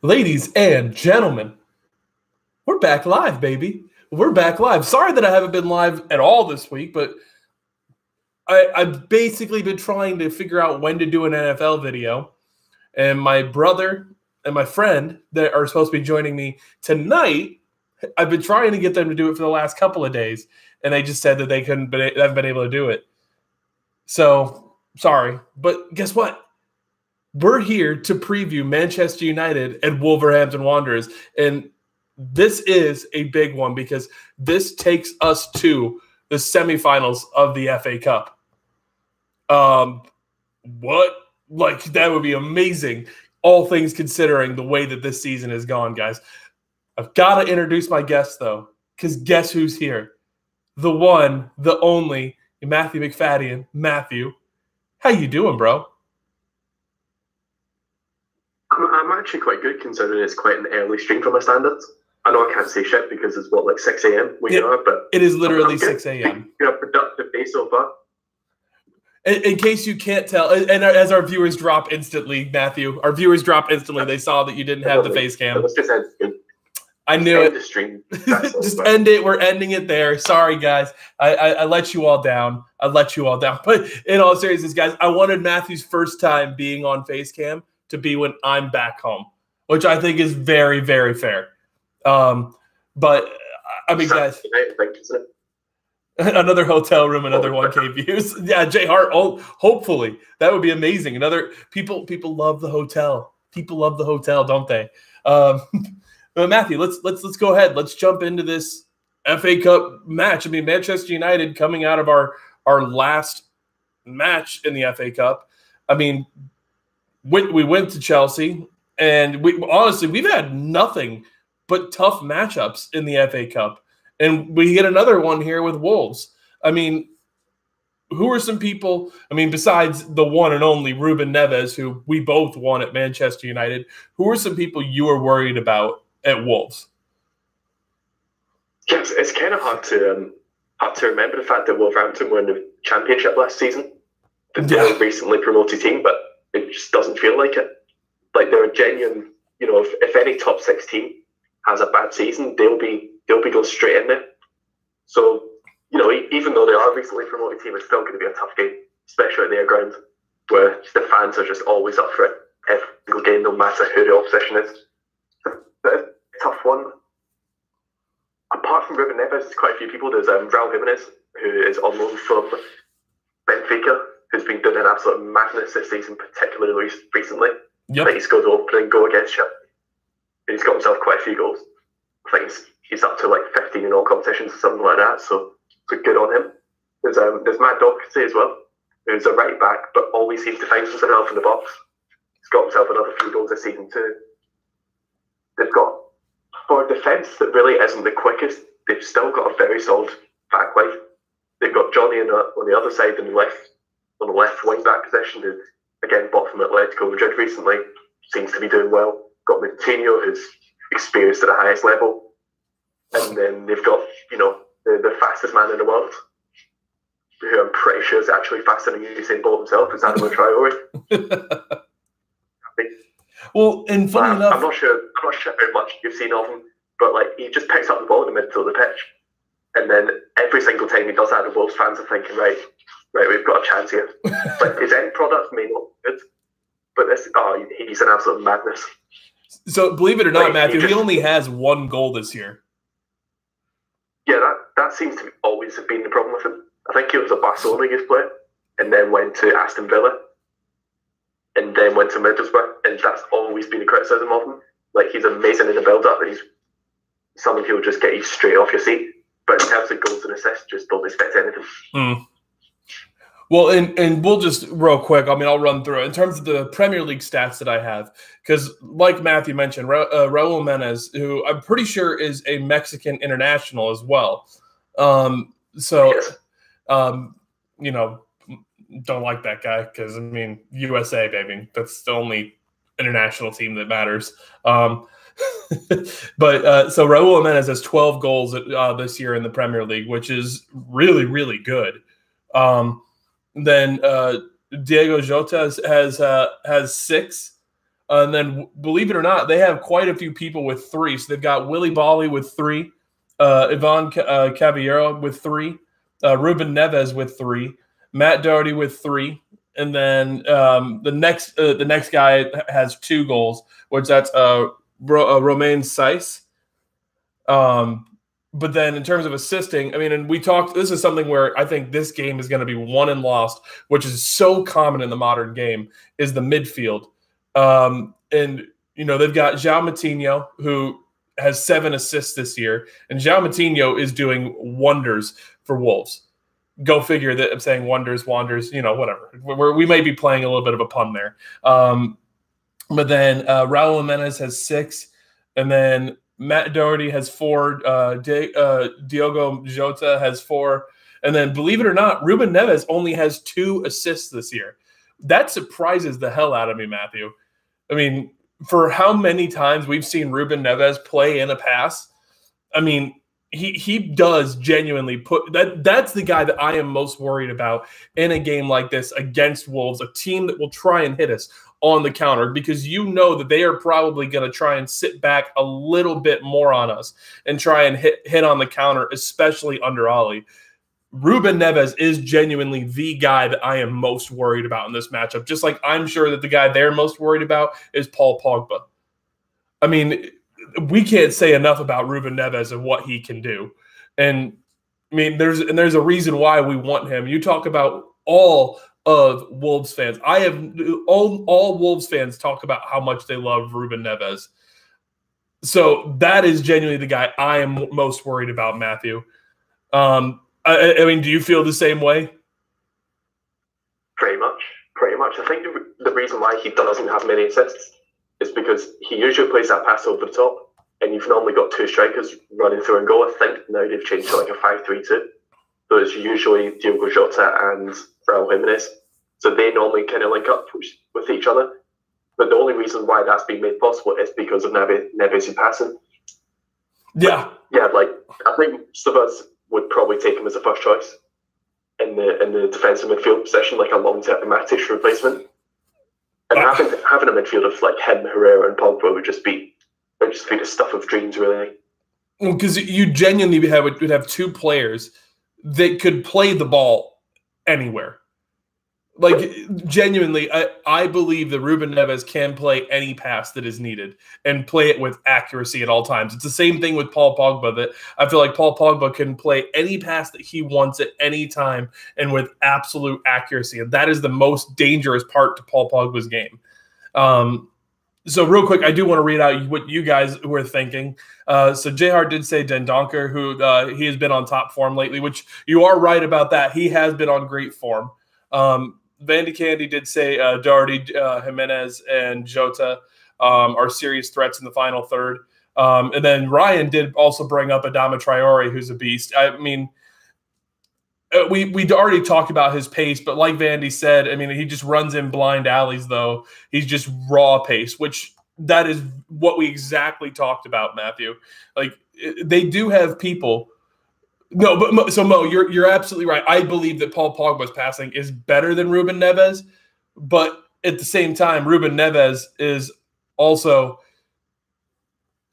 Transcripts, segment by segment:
Ladies and gentlemen, we're back live, baby. We're back live. Sorry that I haven't been live at all this week, but I've basically been trying to figure out when to do an NFL video. And my brother and my friend that are supposed to be joining me tonight, I've been trying to get them to do it for the last couple of days, and they just said that they haven't been able to do it. So, sorry. But guess what? We're here to preview Manchester United and Wolverhampton Wanderers. And this is a big one because this takes us to the semifinals of the FA Cup. That would be amazing, all things considering the way that this season has gone, guys. I've got to introduce my guest, though, because guess who's here? The one, the only, Matthew McFadden. Matthew, how you doing, bro? I'm actually quite good considering it's quite an early stream for my standards. I know I can't say shit because it's 6 a.m. where you are, but it is literally 6 a.m. You're a productive day so far. In case you can't tell, and as our viewers drop instantly, Matthew, they saw that you didn't have the face cam. Let's just end it. I knew it. The stream. Just end it. We're ending it there. Sorry, guys. I let you all down. But in all seriousness, guys, I wanted Matthew's first time being on face cam to be when I'm back home, which I think is very, very fair. But I mean, guys, another hotel room, another 1K views. Yeah, Jay Hart. Oh, hopefully that would be amazing. Another people love the hotel. People love the hotel, don't they? But Matthew, let's go ahead. Let's jump into this FA Cup match. I mean, Manchester United coming out of our last match in the FA Cup. I mean, we went to Chelsea, and we've had nothing but tough matchups in the FA Cup. And we get another one here with Wolves. I mean, who are some people, besides the one and only Ruben Neves, who we both won at Manchester United, who are some people you are worried about at Wolves? Yes, it's kind of hard to remember the fact that Wolverhampton were in the Championship last season. They're a recently promoted team, but it just doesn't feel like it. Like they're a genuine, if any top 6 team has a bad season, they'll be going straight in there. So, even though they are a recently promoted team, it's still going to be a tough game, especially at their ground, where the fans are just always up for it every single game, no matter who the opposition is. But it's a tough one. Apart from Ruben Neves, there's quite a few people. There's Raul Jimenez, who is on loan from Benfica, who's been doing an absolute madness this season, particularly recently. Yep. I think he scored the opening goal against Chelsea. He's got himself quite a few goals. I think he's up to 15 in all competitions or something like that. So good on him. There's Matt Doherty as well, who's a right back, but always seems to find himself in the box. He's got himself another few goals this season too. They've got, for a defence that really isn't the quickest, they've still got a very solid back line. They've got Johnny on the other side on the left wing back position, who again bought from Atletico Madrid recently, seems to be doing well. Got Coutinho, who's experienced at the highest level, and then they've got the fastest man in the world, who I'm pretty sure is actually faster than Usain Bolt himself, is Adama Traore. Well, and funny enough, I'm not sure how much you've seen of him, but he just picks up the ball in the middle of the pitch, and then every single time he does that, the Wolves fans are thinking, right, we've got a chance here. His end product may not be good, but he's an absolute madness. So believe it or not, Matthew, he only has 1 goal this year. Yeah, that seems to always have been the problem with him. I think he was a Barcelona youth player, and then went to Aston Villa, and then went to Middlesbrough, and that's always been a criticism of him. He's amazing in the build-up, and he's someone who will just get you straight off your seat. But in terms of goals and assists, just don't expect anything. Well, and we'll just real quick, I'll run through it. In terms of the Premier League stats that I have, because like Matthew mentioned, Raul Jimenez, who I'm pretty sure is a Mexican international as well. Yes. Don't like that guy because, USA, baby. That's the only international team that matters. But so Raul Jimenez has 12 goals this year in the Premier League, which is really, really good. Then Diego Jota has 6. And then, believe it or not, they have quite a few people with 3. So they've got Willie Bolly with 3, Ivan Caballero with 3, Ruben Neves with 3, Matt Doherty with 3, and then the next guy has 2 goals, which that's Romain Saiss. But then in terms of assisting, I mean, and we talked, this is something where I think this game is going to be won and lost, which is so common in the modern game, is the midfield. And, you know, they've got João Moutinho, who has 7 assists this year, and João Moutinho is doing wonders for Wolves. Go figure that I'm saying wonders, you know, whatever. We may be playing a little bit of a pun there. But then Raul Jimenez has 6, and then Matt Doherty has 4, Diogo Jota has 4, and then, believe it or not, Ruben Neves only has 2 assists this year. That surprises the hell out of me, Matthew. I mean, for how many times we've seen Ruben Neves play in a pass, I mean, he does genuinely put that. That's the guy that I am most worried about in a game like this against Wolves, a team that will try and hit us on the counter, because you know that they are probably going to try and sit back a little bit more on us and try and hit on the counter, especially under Ollie. Ruben Neves is genuinely the guy that I am most worried about in this matchup, just like I'm sure that the guy they're most worried about is Paul Pogba. I mean, we can't say enough about Ruben Neves and what he can do. And I mean, there's a reason why we want him. You talk about all of Wolves fans. I have all Wolves fans talk about how much they love Ruben Neves. So that is genuinely the guy I am most worried about, Matthew. I mean, do you feel the same way? Pretty much. I think the reason why he doesn't have many assists is because he usually plays that pass over the top, and you've normally got 2 strikers running through and goal. I think now they've changed to like a 5-3-2. So it's usually Diogo Jota and Raul Jimenez. So they normally kind of link up with each other. But the only reason why that's been made possible is because of Neves' passing. Yeah. Yeah, like, I think some of us would probably take him as a first choice in the defensive midfield position, like a long-term Matic replacement. And having a midfield of like him, Herrera, and Pogba would just be the stuff of dreams, really. Because you genuinely would have 2 players that could play the ball anywhere. Like, genuinely, I believe that Ruben Neves can play any pass that is needed and play it with accuracy at all times. It's the same thing with Paul Pogba, that I feel like Paul Pogba can play any pass that he wants at any time and with absolute accuracy. And that is the most dangerous part to Paul Pogba's game. So real quick, I do want to read out what you guys were thinking. So J-Hart did say Dendoncker, who he has been on top form lately, which you are right about that. He has been on great form. Vandy Candy did say Doherty, Jimenez, and Jota are serious threats in the final third. And then Ryan did also bring up Adama Traore, who's a beast. I mean, we'd already talked about his pace, but like Vandy said, I mean, he just runs in blind alleys, though. He's just raw pace, which that is what we exactly talked about, Matthew. Like, they do have people. No, but so Mo, you're absolutely right. I believe that Paul Pogba's passing is better than Ruben Neves, but at the same time, Ruben Neves is also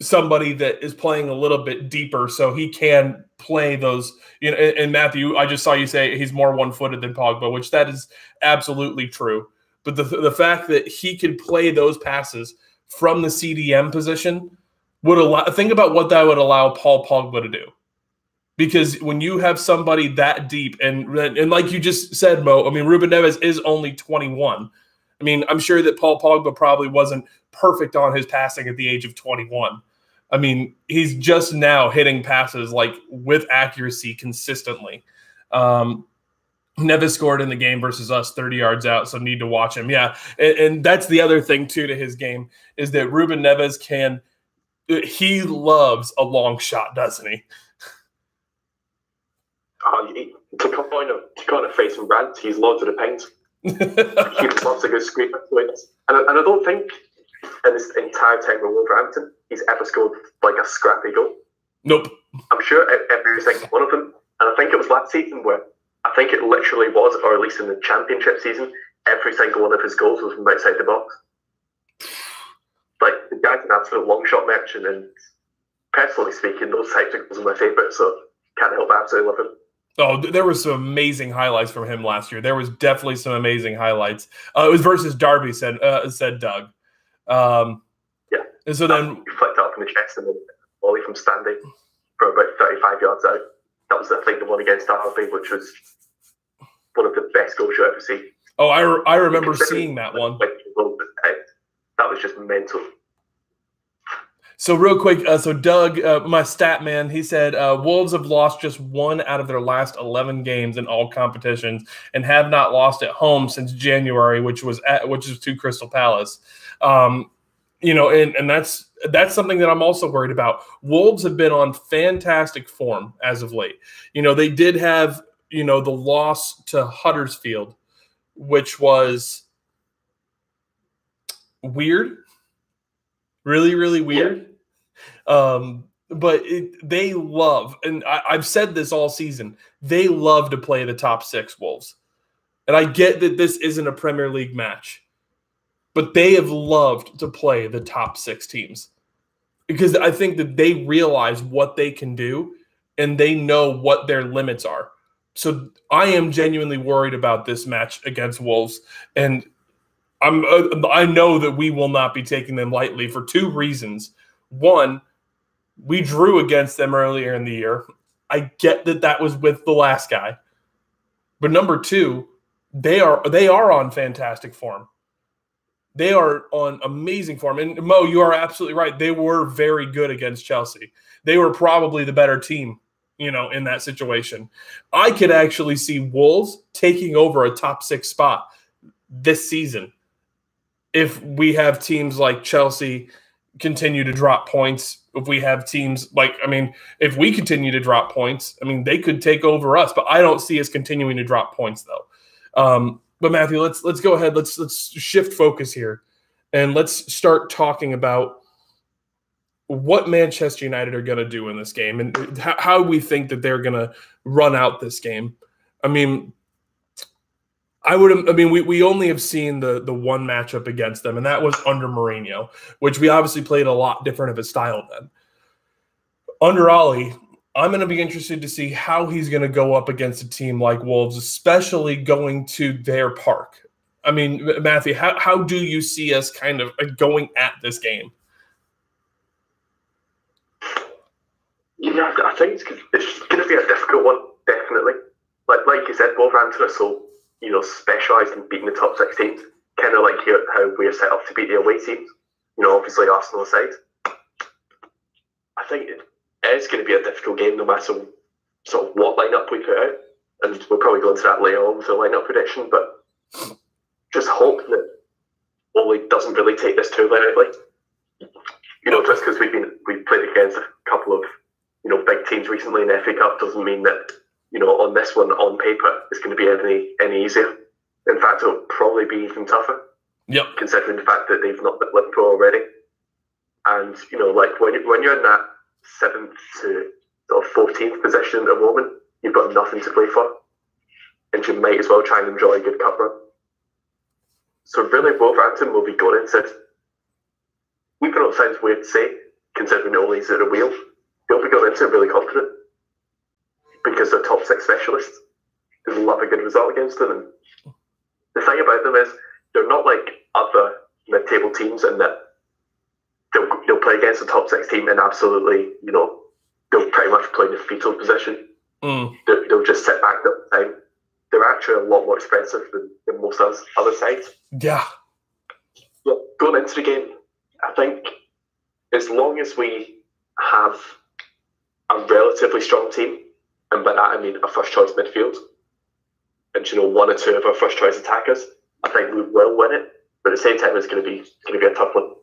somebody that is playing a little bit deeper, so he can play those. You know, and Matthew, I just saw you say he's more one-footed than Pogba, which that is absolutely true. But the fact that he can play those passes from the CDM position would allow. Think about what that would allow Paul Pogba to do. Because when you have somebody that deep, and like you just said, Mo, I mean, Ruben Neves is only 21. I mean, I'm sure that Paul Pogba probably wasn't perfect on his passing at the age of 21. I mean, he's just now hitting passes like with accuracy consistently. Neves scored in the game versus us 30 yards out, so need to watch him. Yeah, and that's the other thing, too, to his game is that Ruben Neves he loves a long shot, doesn't he? To kind of face and rant, he's loads of the paint. He loves a good screen afterwards. And I don't think in this entire time with Wolverhampton he's ever scored like a scrappy goal. Nope. I'm sure every single one of them. And I think it was last season where I think it literally was, or at least in the championship season, every single one of his goals was from outside the box. an absolute long shot merchant, and personally speaking, those types of goals are my favourite, so can't help but absolutely love him. Oh, there was some amazing highlights from him last year. There was definitely some amazing highlights. It was versus Derby, said Doug. Yeah. And so then he flicked up in the chest and then volley from standing from about 35 yards out. That was, I think, the one against Derby, which was one of the best goals you'll ever see. Oh, I remember seeing that one. That was just mental. So real quick, so Doug, my stat man, he said Wolves have lost just 1 out of their last 11 games in all competitions and have not lost at home since January, which is to Crystal Palace. And that's something that I'm also worried about. Wolves have been on fantastic form as of late. They did have, the loss to Huddersfield, which was weird. Really, really weird. But they love, and I've said this all season, they love to play the top 6 Wolves. And I get that this isn't a Premier League match, but they have loved to play the top 6 teams because I think that they realize what they can do and they know what their limits are. So I am genuinely worried about this match against Wolves, and I know that we will not be taking them lightly for 2 reasons. One, we drew against them earlier in the year. I get that was with the last guy. But number 2, they are on fantastic form. They are on amazing form. And Mo, you are absolutely right. They were very good against Chelsea. They were probably the better team, in that situation. I could actually see Wolves taking over a top 6 spot this season if we have teams like Chelsea continue to drop points. If we have teams if we continue to drop points, they could take over us. But I don't see us continuing to drop points, though. But Matthew, let's go ahead. Let's shift focus here, and let's start talking about what Manchester United are going to do in this game and how we think that they're going to run out this game. We only have seen the one matchup against them, and that was under Mourinho, which we obviously played a lot different of a style then. Under Ollie, I'm going to be interested to see how he's going to go up against a team like Wolves, especially going to their park. Matthew, how do you see us kind of going at this game? Yeah, I think it's going to be a difficult one, definitely. Like you said, Wolverhampton are so specialised in beating the top 6 teams, kind of like how we're set up to beat the away teams. Obviously Arsenal aside. I think it is going to be a difficult game, no matter sort of what lineup we put out, and we'll probably go into that later on with the lineup prediction. But just hope that Ole doesn't really take this too lightly. Just because we've played against a couple of big teams recently in the FA Cup doesn't mean that on this one on paper it's going to be any easier. In fact, it'll probably be even tougher. Yep. Considering the fact that they've not been Liverpool already, and when you're in that 7th to sort of 14th position at the moment, you've got nothing to play for, and you might as well try and enjoy a good cup run. So really, Wolverhampton will be going into. Even though it sounds weird to say, considering Ole's at the wheel, they'll be going into really confident because they're top 6 specialists. They'll love a good result against them. And the thing about them is they're not like other mid-table teams in that they'll play against a top 6 team and absolutely, they'll pretty much play in the fetal position. They'll just sit back the whole time. They're actually a lot more expensive than most other sides. Yeah. Going into the game, I think as long as we have a relatively strong team, and by that I mean a first-choice midfield, and 1 or 2 of our first-choice attackers, I think we will win it. But at the same time, it's going to be a tough one.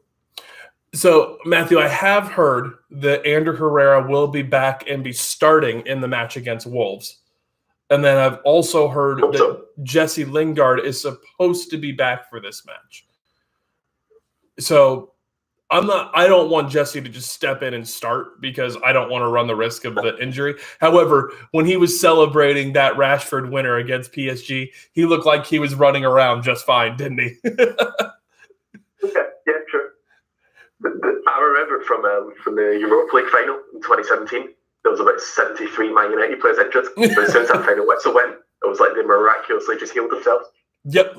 So, Matthew, I have heard that Ander Herrera will be back and be starting in the match against Wolves. And then I've also heard that Jesse Lingard is supposed to be back for this match. So I don't want Jesse to just step in and start because I don't want to run the risk of the injury. However, when he was celebrating that Rashford winner against PSG, he looked like he was running around just fine, didn't he? Okay, yeah, sure. I remember from the Europa League final in 2017, there was about 73 Man United players injured. But as soon as that final whistle went, it was like they miraculously just healed themselves. Yep.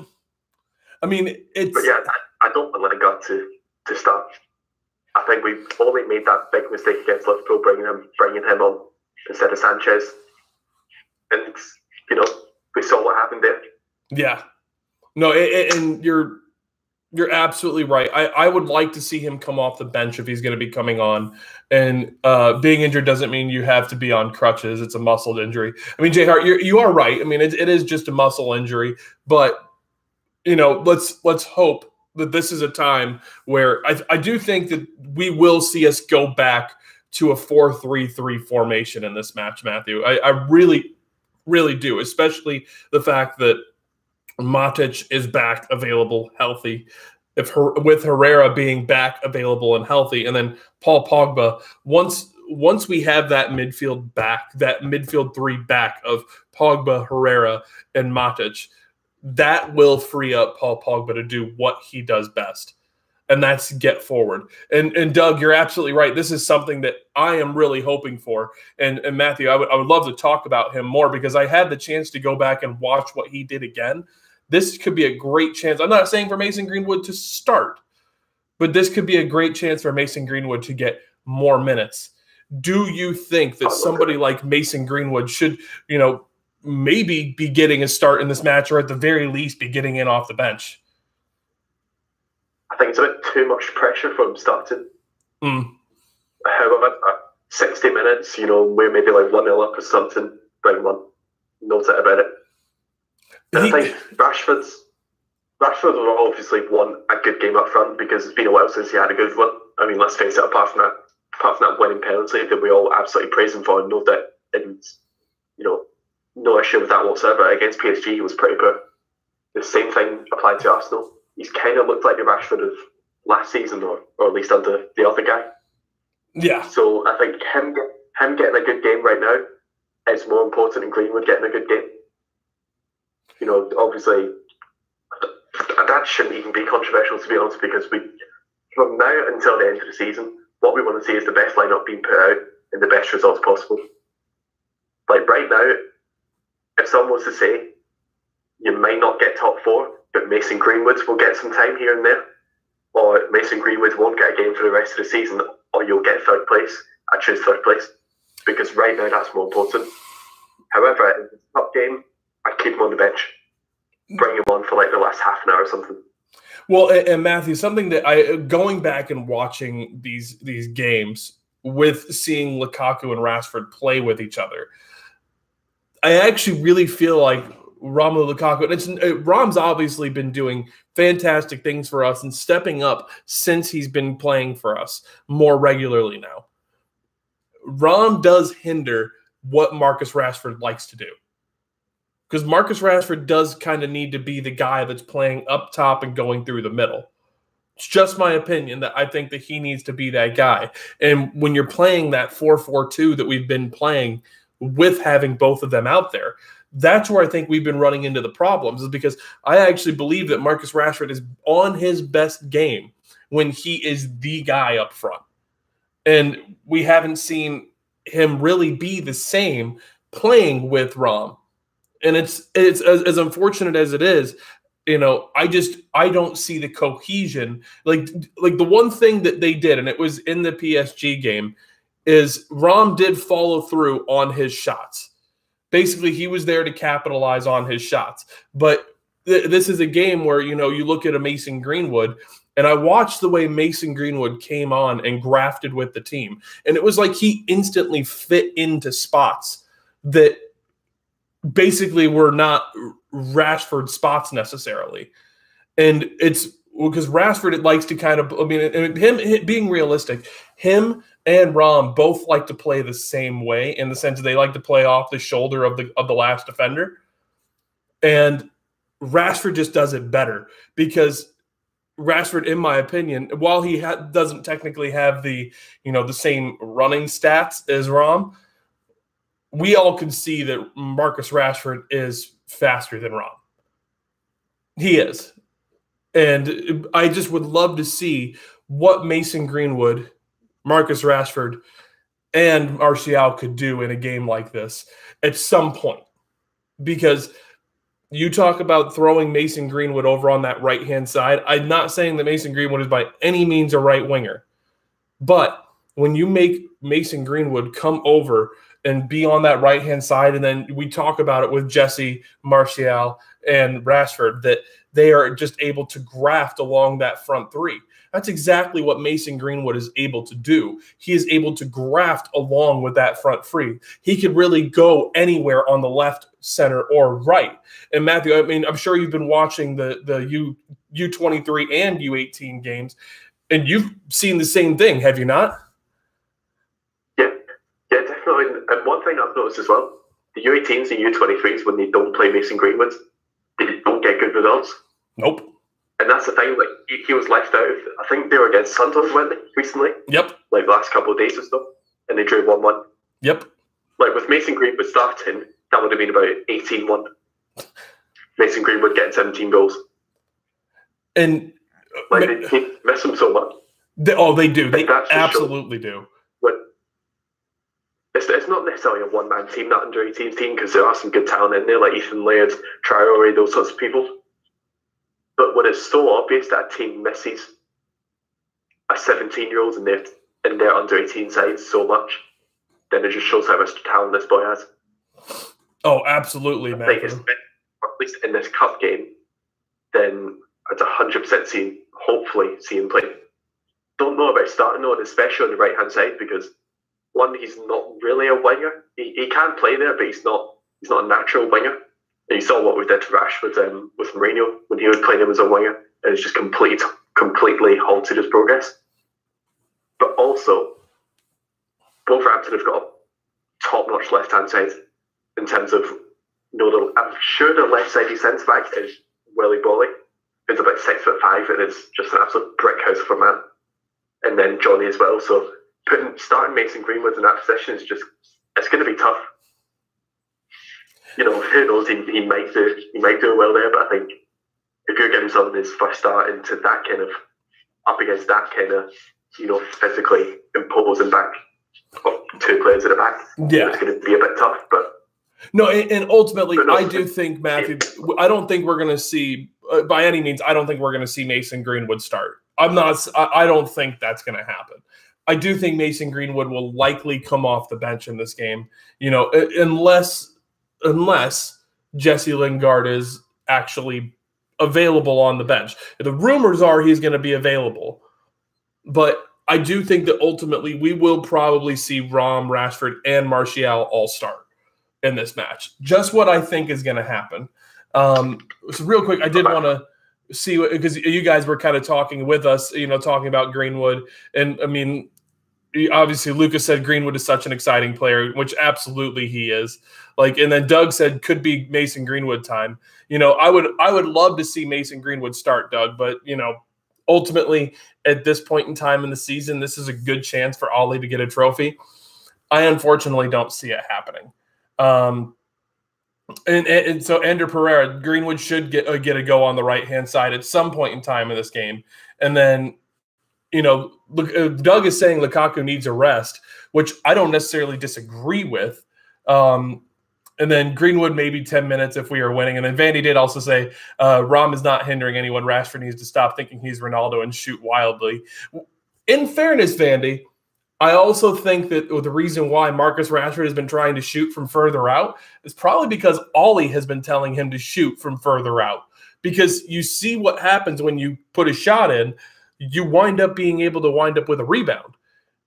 I mean, it's... But yeah, I don't want Lingard to start. I think we've only made that big mistake against Liverpool, bringing him on instead of Sanchez. And, you know, we saw what happened there. Yeah. No, and you're absolutely right. I would like to see him come off the bench if he's going to be coming on. And being injured doesn't mean you have to be on crutches. It's a muscle injury. I mean, Jay Hart, you are right. I mean, it is just a muscle injury. But, you know, let's hope that this is a time where I do think that we will see us go back to a 4-3-3 formation in this match, Matthew. I really, really do, especially the fact that Matic is back, available, healthy. With Herrera being back, available, and healthy, and then Paul Pogba. Once we have that midfield back, that midfield three back of Pogba, Herrera, and Matic, that will free up Paul Pogba to do what he does best, and that's get forward. And Doug, you're absolutely right. This is something that I am really hoping for. And Matthew, I would love to talk about him more because I had the chance to go back and watch what he did again. This could be a great chance. I'm not saying for Mason Greenwood to start, but this could be a great chance for Mason Greenwood to get more minutes. Do you think that somebody like Mason Greenwood should, you know, maybe be getting a start in this match, or at the very least be getting in off the bench? I think it's a bit too much pressure for him starting. However, 60 minutes, you know, we're maybe like 1-0 up or something, bring one, no doubt about it. And I think Rashford will obviously want a good game up front because it's been a while since he had a good one. I mean, let's face it, apart from that winning penalty that we all absolutely praise him for, no doubt, and, you know, no issue with that whatsoever. Against PSG, he was pretty poor. The same thing applied to Arsenal. He's kind of looked like the Rashford of last season, or at least under the other guy. Yeah. So I think him getting a good game right now is more important than Greenwood getting a good game. You know, obviously, that shouldn't even be controversial, to be honest, because from now until the end of the season, what we want to see is the best lineup being put out and the best results possible. Like right now, if someone was to say, you might not get top four, but Mason Greenwood will get some time here and there, or Mason Greenwood won't get a game for the rest of the season, or you'll get third place, I choose third place, because right now that's more important. However, in the top game, I keep him on the bench, bring him on for like the last half an hour or something. Well, and Matthew, something that going back and watching these games with seeing Lukaku and Rashford play with each other, I actually really feel like Romelu Lukaku, and Rom's obviously been doing fantastic things for us and stepping up since he's been playing for us more regularly now. Rom does hinder what Marcus Rashford likes to do. Because Marcus Rashford does kind of need to be the guy that's playing up top and going through the middle. It's just my opinion that I think that he needs to be that guy. And when you're playing that 4-4-2 that we've been playing with having both of them out there, that's where I think we've been running into the problems, is because I actually believe that Marcus Rashford is on his best game when he is the guy up front. And we haven't seen him really be the same playing with Rom. And it's as unfortunate as it is, you know, I don't see the cohesion. Like the one thing that they did, and it was in the PSG game, is Rom did follow through on his shots. Basically, he was there to capitalize on his shots. But this is a game where, you know, you look at a Mason Greenwood, and I watched the way Mason Greenwood came on and grafted with the team. And it was like he instantly fit into spots that basically were not Rashford spots necessarily. And it's because Rashford likes to kind of, I mean, him being realistic, him and Rom both like to play the same way, in the sense that they like to play off the shoulder of the last defender. And Rashford just does it better, because Rashford, in my opinion, while he doesn't technically have the same running stats as Rom, we all can see that Marcus Rashford is faster than Rom. He is. And I just would love to see what Mason Greenwood Marcus Rashford and Martial could do in a game like this at some point. Because you talk about throwing Mason Greenwood over on that right-hand side. I'm not saying that Mason Greenwood is by any means a right winger. But when you make Mason Greenwood come over and be on that right-hand side, and then we talk about it with Jesse, Martial, and Rashford, that they are just able to graft along that front three. That's exactly what Mason Greenwood is able to do. He is able to graft along with that front three. He could really go anywhere on the left, center, or right. And Matthew, I mean, I'm sure you've been watching the U23 and U18 games, and you've seen the same thing, have you not? Yeah, definitely. And one thing I've noticed as well, the U18s and U23s, when they don't play Mason Greenwood, they don't get good results. Nope. And that's the thing, like, he was left out of, I think they were against Sunderland, weren't they, recently? Yep. Like, the last couple of days or so, and they drew 1-1. Yep. Like, with Mason Greenwood starting, that would have been about 18-1. Mason Greenwood getting 17 goals. And like, they miss him so much. They do. They absolutely do. But it's not necessarily a one-man team, that under-18 team, because there are some good talent in there, like Ethan Laird, Traore, those sorts of people. But when it's so obvious that a team misses a 17-year-old in their under-18 side so much, then it just shows how much talent this boy has. Oh, absolutely, man. I think at least in this cup game, then I'd 100% hopefully see him play. Don't know about starting though, especially on the right-hand side, because one, he's not really a winger. He can play there, but he's not a natural winger. And you saw what we did to Rashford with Mourinho when he was playing him as a winger, and it's just completely halted his progress. But also, Wolverhampton have got a top-notch left-hand side in terms of, I'm sure the left-sided centre-back is Willy Bolly, who's about 6'5" and is just an absolute brick house of a man. And then Johnny as well. So starting Mason Greenwood in that position it's going to be tough. Who knows? He might do well there, but I think if you're getting someone his first start into that kind of up against that kind of physically imposing back two players at the back, it's going to be a bit tough. But no, and ultimately, I do think, Matthew, I don't think we're going to see by any means. I don't think we're going to see Mason Greenwood start. I don't think that's going to happen. I do think Mason Greenwood will likely come off the bench in this game, unless Jesse Lingard is actually available on the bench. The rumors are he's going to be available, but I do think that ultimately we will probably see Rom, Rashford, and Martial all start in this match. Just what I think is going to happen. So real quick, I did want to see what, because you guys were kind of talking with us, talking about Greenwood. And I mean, obviously Lucas said Greenwood is such an exciting player, which absolutely he is. And then Doug said could be Mason Greenwood time. I would love to see Mason Greenwood start, Doug, but ultimately at this point in time in the season, this is a good chance for Ollie to get a trophy. I unfortunately don't see it happening. And so Ander Pereira, Greenwood should get a go on the right-hand side at some point in time in this game. And then, look, Doug is saying Lukaku needs a rest, which I don't necessarily disagree with. And then Greenwood maybe 10 minutes if we are winning. And then Vandy did also say Rom is not hindering anyone. Rashford needs to stop thinking he's Ronaldo and shoot wildly. In fairness, Vandy, I also think that the reason why Marcus Rashford has been trying to shoot from further out is probably because Ollie has been telling him to shoot from further out. Because you see what happens when you put a shot in, you wind up being able to wind up with a rebound.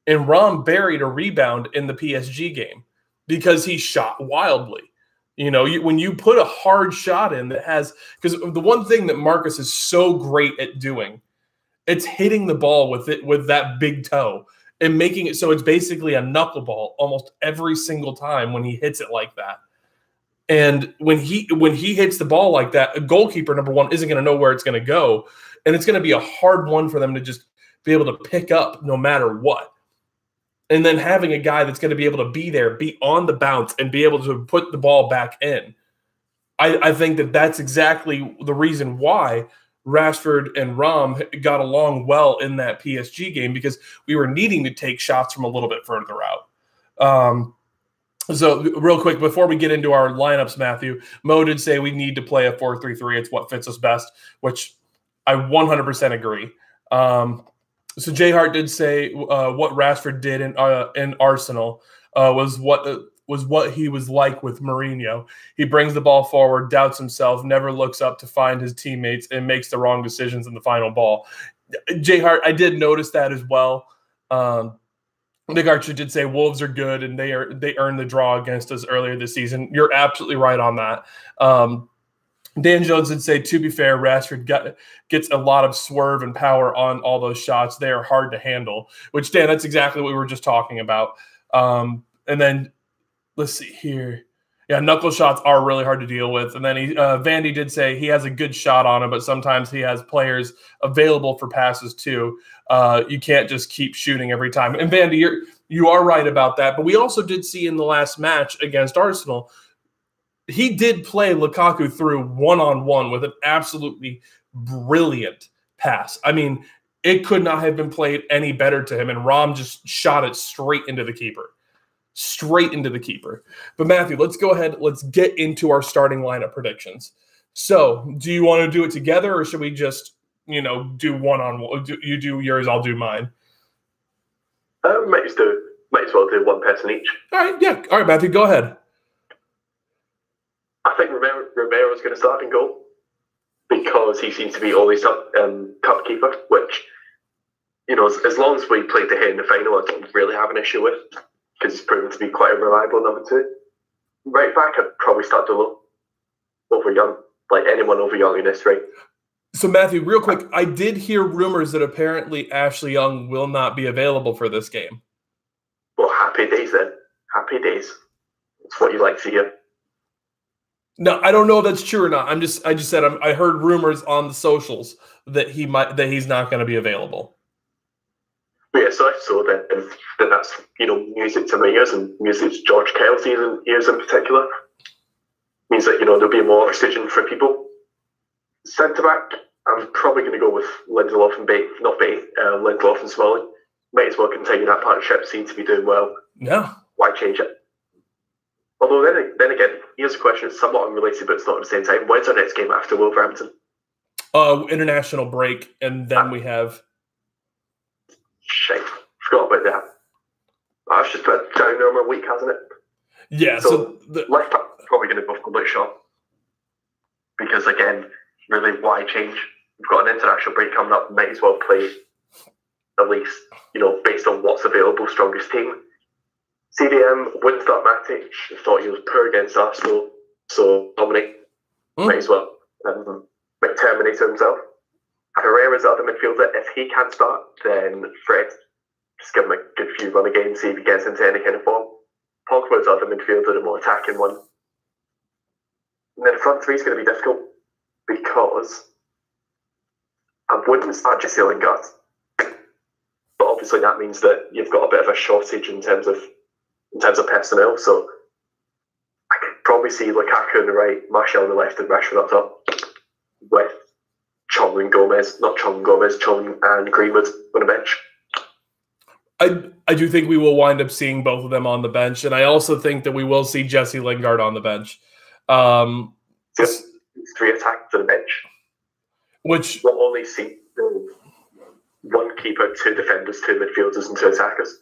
And Rom buried a rebound in the PSG game because he shot wildly. When you put a hard shot in that has – because the one thing that Marcus is so great at doing, it's hitting the ball with that big toe and making it so it's basically a knuckleball almost every single time when he hits it like that. And when he hits the ball like that, a goalkeeper, number one, isn't going to know where it's going to go. And it's going to be a hard one for them to just be able to pick up no matter what. And then having a guy that's going to be able to be there, be on the bounce, and be able to put the ball back in. I think that that's exactly the reason why Rashford and Rom got along well in that PSG game because we were needing to take shots from a little bit further out. So real quick, before we get into our lineups, Matthew, Mo did say we need to play a 4-3-3. It's what fits us best, which I 100% agree. So Jay Hart did say what Rashford did in Arsenal was what he was like with Mourinho. He brings the ball forward, doubts himself, never looks up to find his teammates, and makes the wrong decisions in the final ball. Jay Hart, I did notice that as well. Nick Archer did say Wolves are good and they earned the draw against us earlier this season. You're absolutely right on that. Dan Jones did say, to be fair, Rashford gets a lot of swerve and power on all those shots. They are hard to handle, which, Dan, that's exactly what we were just talking about. And then let's see here. Yeah, knuckle shots are really hard to deal with. And then Vandy did say he has a good shot on him, but sometimes he has players available for passes too. You can't just keep shooting every time. And Vandy, you are right about that. But we also did see in the last match against Arsenal, he did play Lukaku through one-on-one with an absolutely brilliant pass. I mean, it could not have been played any better to him, and Rom just shot it straight into the keeper. Straight into the keeper. But Matthew, let's go ahead. Let's get into our starting lineup predictions. So do you want to do it together, or should we just, do one-on-one? You do yours, I'll do mine. Might as well do one person each. All right, yeah. All right, Matthew, go ahead. I think Romero's going to start in goal because he seems to be always cup keeper, which, as long as we played De Gea in the final, I don't really have an issue with, because he's proven to be quite a reliable number 2. Right back, I'd probably start Dolo over Young, like anyone over Young in this right. So, Matthew, real quick, I did hear rumors that apparently Ashley Young will not be available for this game. Well, happy days then. Happy days. It's what you like to hear. No, I don't know if that's true or not. I just said I heard rumors on the socials that he's not going to be available. But yeah, so then that's music to my ears, and music to George Kelsey's ears in particular. Means that there'll be more oxygen for people. Centre back, I'm probably going to go with Lindelof and Lindelof and Smalling. Might as well continue that partnership. Seem to be doing well. Yeah. Why change it? Although then again, here's a question that's somewhat unrelated, but it's not at the same time. When's our next game after Wolverhampton? International break, and then we have. Shit, forgot about that. That's just a down normal week, hasn't it? Yeah. So left back probably going to go for Luke Shaw, because again, really, why change? We've got an international break coming up. Might as well play at least based on what's available, strongest team. CDM wouldn't start Matic. I thought he was poor against Arsenal, so Dominic might as well Terminator himself. Herrera's the other midfielder. If he can't start, then Fred, just give him a good few run again, see if he gets into any kind of form. Pogba's the other midfielder, the more attacking one. And then the front three is going to be difficult because I wouldn't start Jesse Lingard. But obviously that means that you've got a bit of a shortage in terms of personnel, so I could probably see Lukaku on the right, Martial on the left, and Rashford up top, with Chong and Greenwood on the bench. I do think we will wind up seeing both of them on the bench, and I also think that we will see Jesse Lingard on the bench. Just 3 attacks to the bench, which we'll only see 1 keeper, 2 defenders, 2 midfielders, and 2 attackers.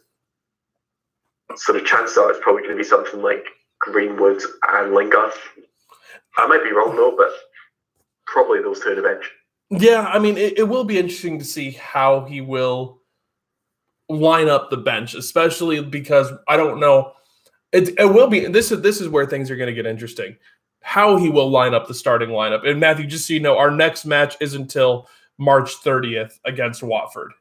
So the chances are it's probably going to be something like Greenwood and Lingard. I might be wrong though, but probably those 2 on the bench. Yeah, I mean, it will be interesting to see how he will line up the bench, especially because I don't know. It will be. This is where things are going to get interesting. How he will line up the starting lineup. And Matthew, just so you know, our next match is until March 30th against Watford.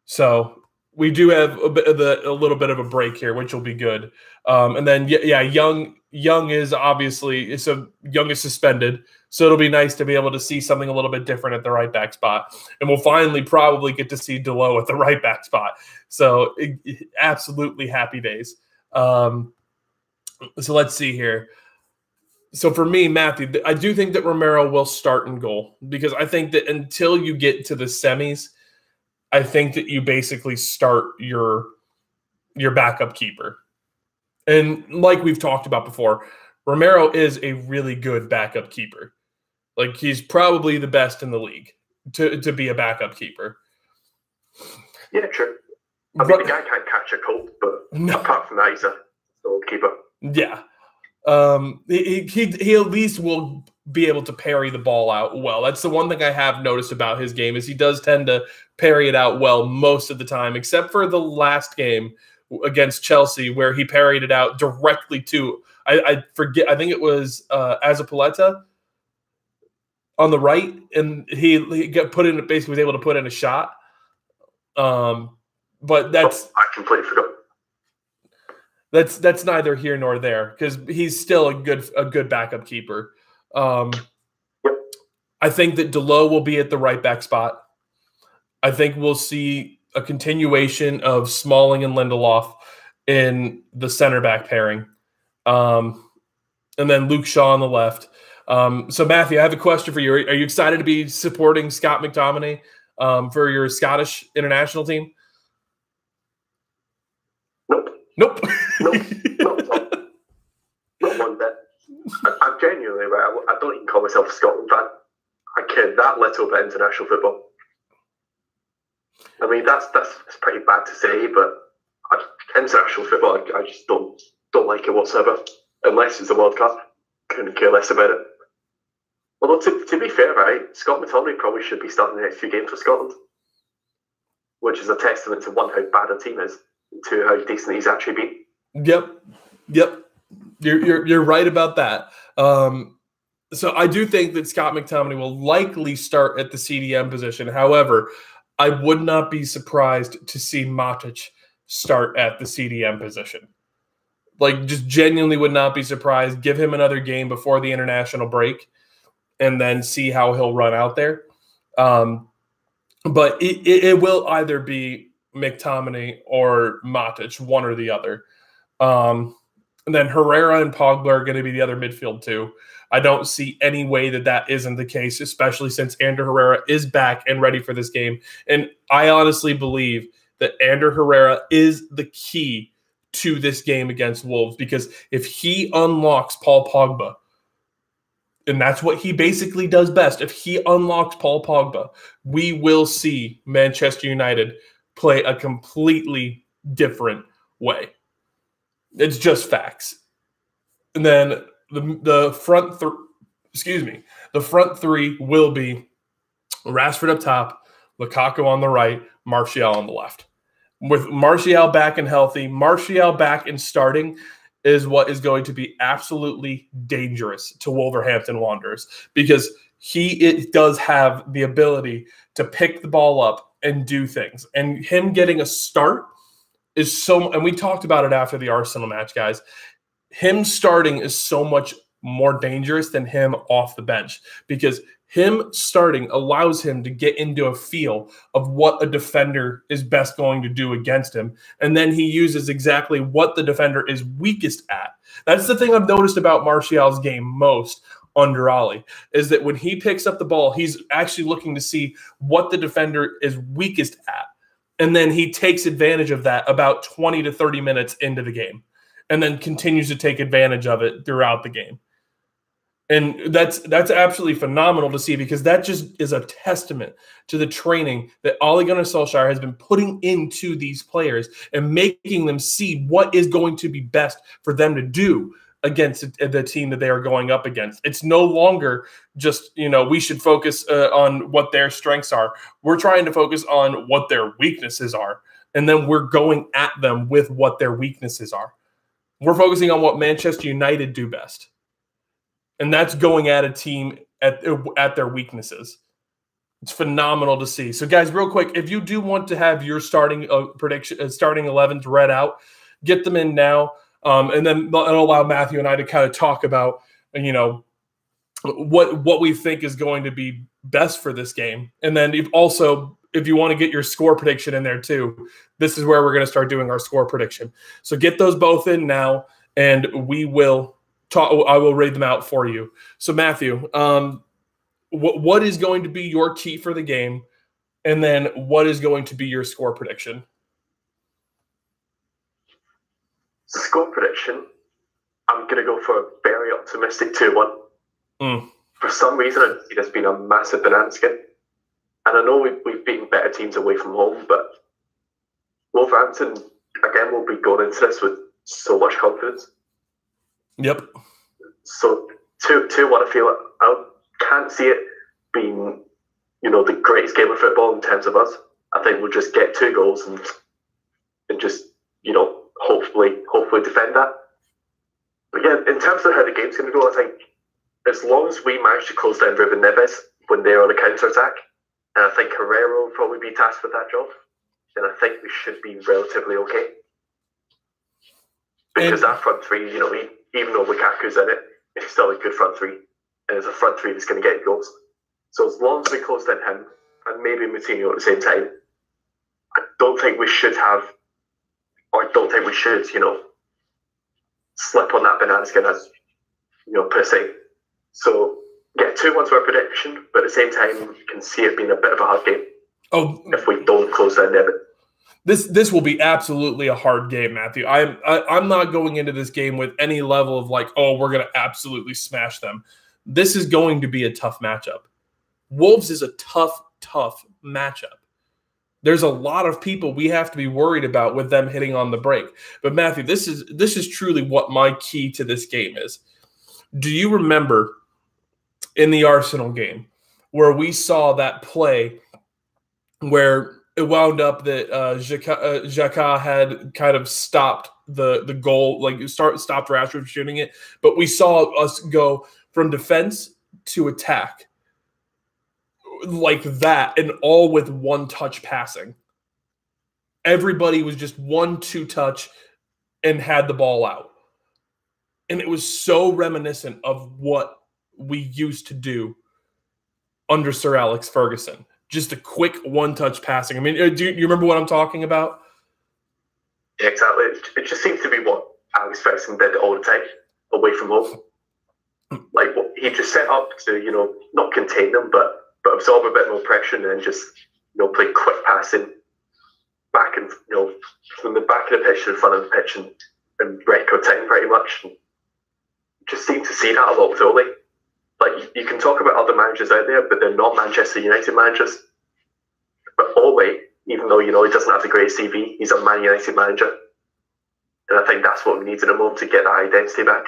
So we do have a little bit of a break here, which will be good. And then, Young is obviously Young is suspended, so it'll be nice to be able to see something a little bit different at the right back spot. And we'll finally probably get to see Delo at the right back spot. So absolutely happy days. So let's see here. So for me, Matthew, I do think that Romero will start in goal because I think that until you get to the semis, I think that you basically start your backup keeper. And like we've talked about before, Romero is a really good backup keeper. Like he's probably the best in the league to be a backup keeper. Yeah, true. I mean, the guy can't catch a cold, but apart from that, he's a solid keeper. Yeah. He at least will be able to parry the ball out well. That's the one thing I have noticed about his game is he does tend to parry it out well most of the time, except for the last game against Chelsea where he parried it out directly to I forget. I think it was Azpilicueta on the right, and he got put in. Basically, was able to put in a shot. But that's I completely forgot. That's neither here nor there because he's still a good backup keeper. I think that Delo will be at the right back spot. I think we'll see a continuation of Smalling and Lindelof in the center back pairing, and then Luke Shaw on the left. So Matthew, I have a question for you. Are you excited to be supporting Scott McTominay for your Scottish international team? Nope. Not one bit. I'm genuinely right. I don't even call myself a Scotland fan. I care that little about international football. I mean, that's pretty bad to say, but international football, I just don't like it whatsoever. Unless it's a World Cup, couldn't care less about it. Although to be fair, right, Scott McTominay probably should be starting the next few games for Scotland, which is a testament to one, how bad a team is, to how decent he's actually been. Yep. You're right about that. So I do think that Scott McTominay will likely start at the CDM position. However, I would not be surprised to see Matic start at the CDM position. Like, just genuinely would not be surprised. Give him another game before the international break and then see how he'll run out there. But it will either be McTominay or Matic, one or the other. And then Herrera and Pogba are going to be the other midfield too. I don't see any way that isn't the case, especially since Ander Herrera is back and ready for this game. And I honestly believe that Ander Herrera is the key to this game against Wolves, because if he unlocks Paul Pogba, and that's what he basically does best, if he unlocks Paul Pogba, we will see Manchester United play a completely different way. It's just facts. And then the front three will be Rashford up top, Lukaku on the right, Martial on the left. With Martial back and healthy, Martial back and starting is what is going to be absolutely dangerous to Wolverhampton Wanderers, because it does have the ability to pick the ball up and do things. And him getting a start is and we talked about it after the Arsenal match, guys. Him starting is so much more dangerous than him off the bench, because him starting allows him to get into a feel of what a defender is best going to do against him. And then he uses exactly what the defender is weakest at. That's the thing I've noticed about Martial's game most under Ollie, is that when he picks up the ball, he's actually looking to see what the defender is weakest at. And then he takes advantage of that about 20 to 30 minutes into the game, and then continues to take advantage of it throughout the game. And that's absolutely phenomenal to see, because that just is a testament to the training that Ole Gunnar Solskjaer has been putting into these players and making them see what is going to be best for them to do against the team that they are going up against. It's no longer just, we should focus on what their strengths are. We're trying to focus on what their weaknesses are, and then we're going at them with what their weaknesses are. We're focusing on what Manchester United do best. And that's going at a team at their weaknesses. It's phenomenal to see. So, guys, real quick, if you do want to have your starting 11s read out, get them in now, and then it'll allow Matthew and I to kind of talk about, what we think is going to be best for this game. And then if you want to get your score prediction in there too, this is where we're going to start doing our score prediction. So get those both in now, and we will I will read them out for you. So Matthew, what is going to be your key for the game, and then what is going to be your score prediction? Score prediction, I'm going to go for a very optimistic 2-1. For some reason, I see this being a massive banana skin. And I know we've beaten better teams away from home, but Wolverhampton, again, will be going into this with so much confidence. Yep. So 2-1, I feel I can't see it being, the greatest game of football in terms of us. I think we'll just get 2 goals and just, hopefully defend that. But yeah, in terms of how the game's going to go, I think as long as we manage to close down Ruben Neves when they're on a counter-attack, and I think Herrera will probably be tasked with that job, then I think we should be relatively okay. Because that front three, even though Lukaku's in it, it's still a good front three. And it's a front three that's going to get goals. So as long as we close down him, and maybe Moutinho at the same time, I don't think we should, slip on that banana skin as, per se. So, yeah, 2-1's our prediction, but at the same time, you can see it being a bit of a hard game. If we don't close down Nevin. This will be absolutely a hard game, Matthew. I'm not going into this game with any level of we're going to absolutely smash them. This is going to be a tough matchup. Wolves is a tough matchup. There's a lot of people we have to be worried about with them hitting on the break. But Matthew, this is truly what my key to this game is. Do you remember in the Arsenal game where we saw that play where it wound up that Xhaka had kind of stopped the goal, stopped Rashford from shooting it, but we saw us go from defense to attack like that, and all with one-touch passing. Everybody was just 1-2 touch and had the ball out. And it was so reminiscent of what we used to do under Sir Alex Ferguson. Just a quick one-touch passing. I mean, do you remember what I'm talking about? Yeah, exactly. It just seems to be what Alex Ferguson did all the time, away from home. He just set up to, not contain them, but absorb a bit more pressure and then just, play quick passing back and, from the back of the pitch to the front of the pitch and record time pretty much. And just seem to see that a lot with Ole. You can talk about other managers out there, but they're not Manchester United managers. But Ole, even though, he doesn't have the great CV, he's a Man United manager. And I think that's what we need at the moment to get that identity back.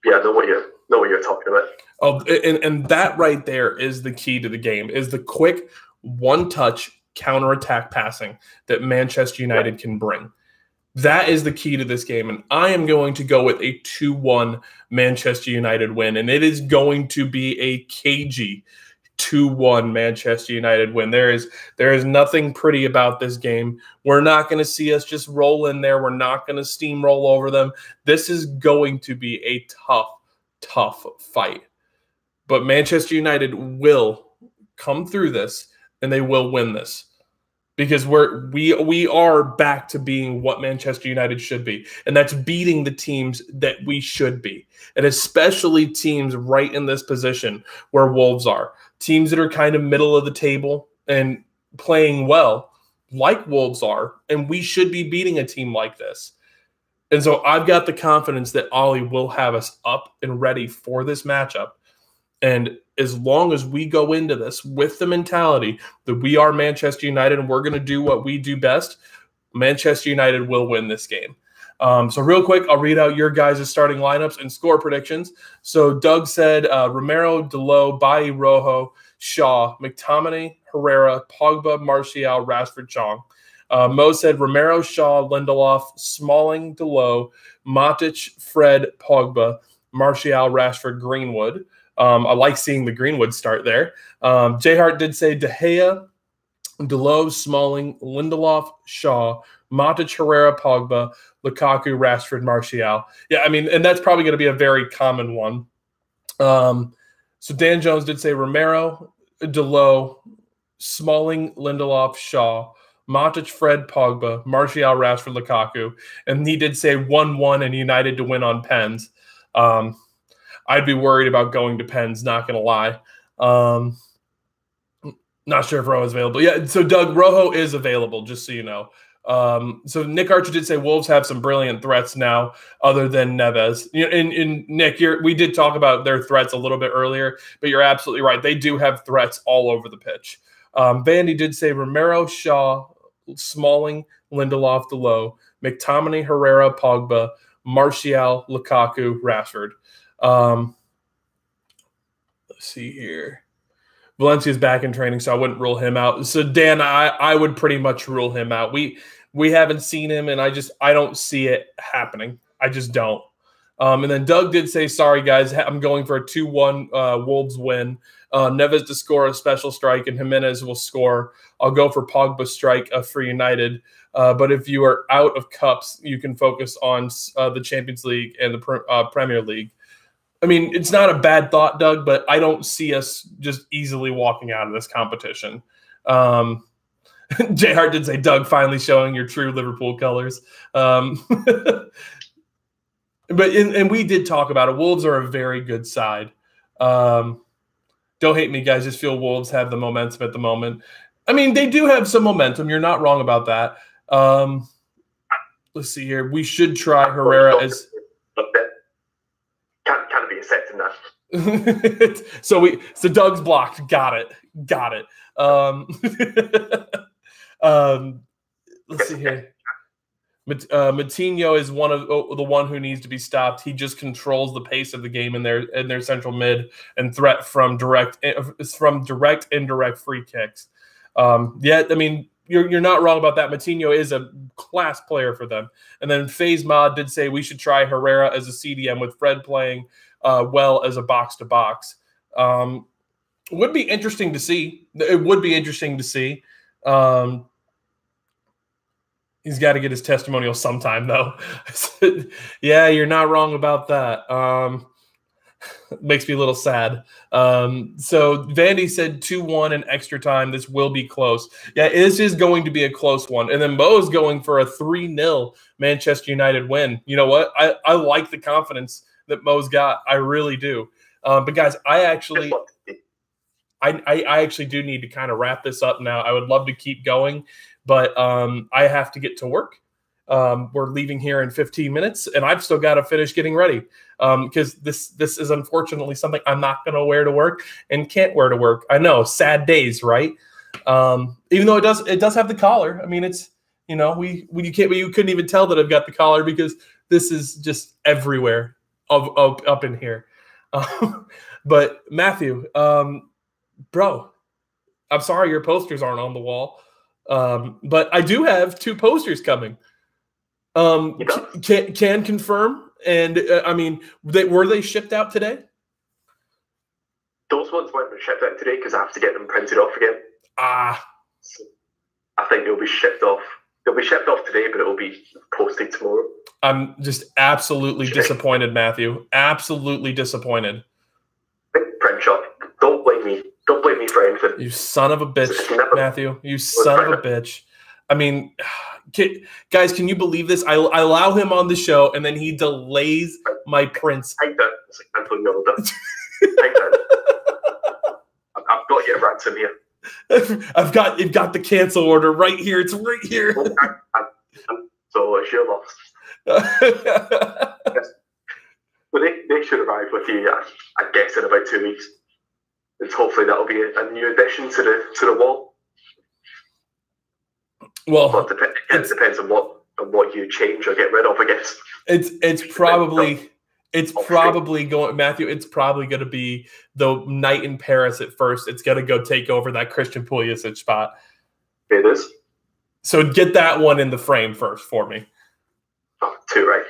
Yeah, I know what you're talking about. Oh, and that right there is the key to the game, is the quick one-touch counterattack passing that Manchester United can bring. That is the key to this game, and I am going to go with a 2-1 Manchester United win, and it is going to be a cagey 2-1 Manchester United win. There is nothing pretty about this game. We're not going to see us just roll in there. We're not going to steamroll over them. This is going to be a tough fight. But Manchester United will come through this, and they will win this. Because we are back to being what Manchester United should be, and that's beating the teams that we should be, and especially teams right in this position where Wolves are. Teams that are kind of middle of the table and playing well, like Wolves are, and we should be beating a team like this. And so I've got the confidence that Ollie will have us up and ready for this matchup. And as long as we go into this with the mentality that we are Manchester United and we're going to do what we do best, Manchester United will win this game. So real quick, I'll read out your guys' starting lineups and score predictions. So Doug said Romero, Dalot, Bailly, Rojo, Shaw, McTominay, Herrera, Pogba, Martial, Rashford, Chong. Mo said Romero, Shaw, Lindelof, Smalling, Dalot, Matic, Fred, Pogba, Martial, Rashford, Greenwood. I like seeing the Greenwood start there. J Hart did say De Gea, Dalot, Smalling, Lindelof, Shaw, Matic, Herrera, Pogba, Lukaku, Rashford, Martial. Yeah, I mean, and that's probably going to be a very common one. So Dan Jones did say Romero, Dalot, Smalling, Lindelof, Shaw, Matic, Fred, Pogba, Martial, Rashford, Lukaku. And he did say 1-1 and United to win on pens. I'd be worried about going to Pens, not going to lie. Not sure if Rojo's available. Yeah, so Doug, Rojo is available, just so you know. So Nick Archer did say Wolves have some brilliant threats now other than Neves. And Nick, we did talk about their threats a little bit earlier, but you're absolutely right. They do have threats all over the pitch. Vandy did say Romero, Shaw, Smalling, Lindelof, Delo, McTominay, Herrera, Pogba, Martial, Lukaku, Rashford. Let's see here. Valencia's back in training, so I wouldn't rule him out. So Dan, I would pretty much rule him out. We haven't seen him, and I don't see it happening. I just don't. And then Doug did say, sorry guys, I'm going for a 2-1 Wolves win. Neves to score a special strike, and Jimenez will score. I'll go for Pogba strike for United. But if you are out of cups, you can focus on the Champions League and the Premier League. I mean, it's not a bad thought, Doug, but I don't see us just easily walking out of this competition. J. Hart did say, Doug, finally showing your true Liverpool colors. But we did talk about it. Wolves are a very good side. Don't hate me, guys. Just feel Wolves have the momentum at the moment. I mean, they do have some momentum. You're not wrong about that. Let's see here. We should try Herrera as – Can't be accepting that. so Doug's blocked. Got it. Let's see here. Matinho is the one who needs to be stopped. He just controls the pace of the game in their central mid and threat from direct indirect free kicks. Yeah, I mean, you're not wrong about that. Matinho is a class player for them. And then FaZe Mod did say we should try Herrera as a CDM with Fred playing well as a box-to-box. Would be interesting to see. It would be interesting to see. He's got to get his testimonial sometime, though. Yeah, you're not wrong about that. Makes me a little sad. So Vandy said 2-1 in extra time. This will be close. Yeah, this is going to be a close one. And then Mo's going for a 3-0 Manchester United win. You know what? I like the confidence that Mo's got. I really do. But guys, I actually do need to kind of wrap this up now. I would love to keep going, but I have to get to work. We're leaving here in 15 minutes, and I've still got to finish getting ready because this is unfortunately something I'm not going to wear to work and can't wear to work. I know, sad days, right? Even though it does have the collar. I mean, it's, you know, you couldn't even tell that I've got the collar because this is just everywhere up in here. But Matthew, bro, I'm sorry your posters aren't on the wall, but I do have 2 posters coming. Can confirm, and I mean, were they shipped out today? Those ones weren't shipped out today because I have to get them printed off again. So I think they'll be shipped off. They'll be shipped off today, but it will be posted tomorrow. I'm just absolutely disappointed, Matthew. Absolutely disappointed. Print shop. Don't blame me. Don't blame me for anything. You son of a bitch, Matthew. You son of a bitch. I mean, guys, can you believe this? I allow him on the show, and then he delays my prints. I've got your ransom here. I've got the cancel order right here. It's right here. So it's your loss. But they should arrive with you, I guess, in about 2 weeks. And hopefully that'll be a new addition to the wall. Well, it depends on what you change or get rid of, I guess. It's probably going, Matthew. It's probably going to be the night in Paris at first. It's going to go take over that Christian Pulisic spot. It is. So get that one in the frame first for me. Oh, too right.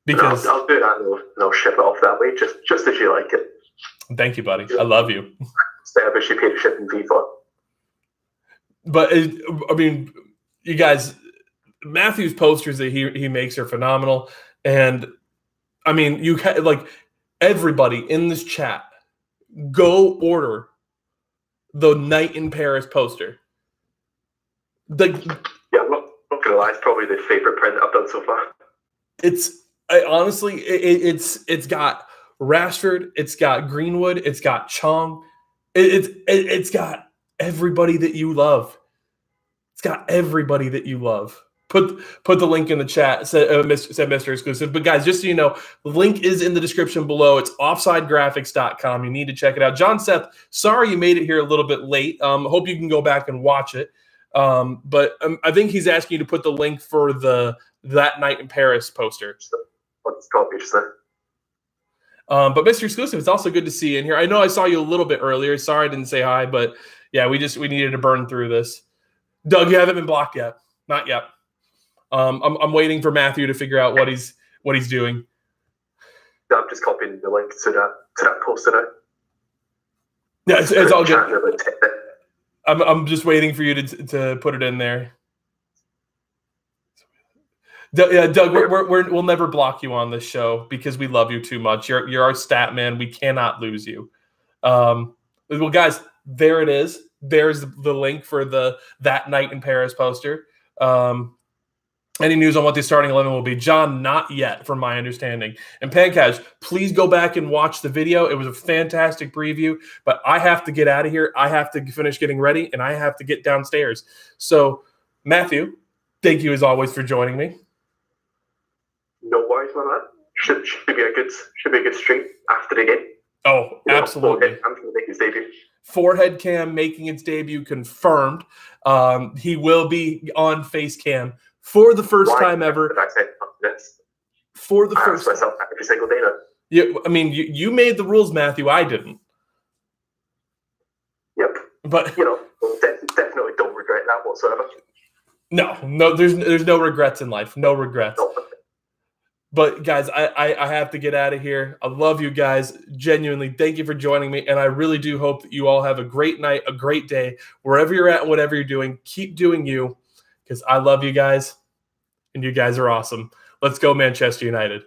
Because I'll do that and I'll ship it off that way, just as you like it. Thank you, buddy. I love you. Establish you paid a shipping fee for. But I mean, you guys, Matthew's posters that he makes are phenomenal, and I mean, you like everybody in this chat, go order the Night in Paris poster. Yeah, I'm not gonna lie, it's probably the favorite print that I've done so far. Honestly, it's got Rashford, it's got Greenwood, it's got Chong. It's got everybody that you love. It's got everybody that you love. Put the link in the chat, said Mr. Exclusive. But guys, just so you know, the link is in the description below. It's offsidegraphics.com. You need to check it out. John Seth, sorry you made it here a little bit late. Hope you can go back and watch it. But I think he's asking you to put the link for the That Night in Paris poster. What's called just there. But Mr. Exclusive, it's also good to see you in here. I know I saw you a little bit earlier. Sorry I didn't say hi, but yeah, we needed to burn through this. Doug, you haven't been blocked yet. Not yet. I'm waiting for Matthew to figure out what he's doing. I'm just copying the link to that poster now. Yeah, it's all good. I'm just waiting for you to put it in there. Yeah, Doug, we'll never block you on this show because we love you too much. You're our stat man. We cannot lose you. Well, guys, there it is. There's the link for the That Night in Paris poster. Any news on what the starting 11 will be? John, not yet, from my understanding. And Pancaj, please go back and watch the video. It was a fantastic preview, but I have to get out of here. I have to finish getting ready, and I have to get downstairs. So, Matthew, thank you as always for joining me. No worries, my man. Should be a good stream after the game. Oh, absolutely. I'm going to make his debut. Forehead cam making its debut confirmed. He will be on face cam for the first time ever. For the first time. Myself every single day now. Yeah, I mean, you made the rules, Matthew. I didn't. Yep. But definitely don't regret that whatsoever. No, there's no regrets in life. No regrets. No. But guys, I have to get out of here. I love you guys. Genuinely, thank you for joining me. And I really do hope that you all have a great night, a great day, wherever you're at, whatever you're doing. Keep doing you, because I love you guys, and you guys are awesome. Let's go, Manchester United.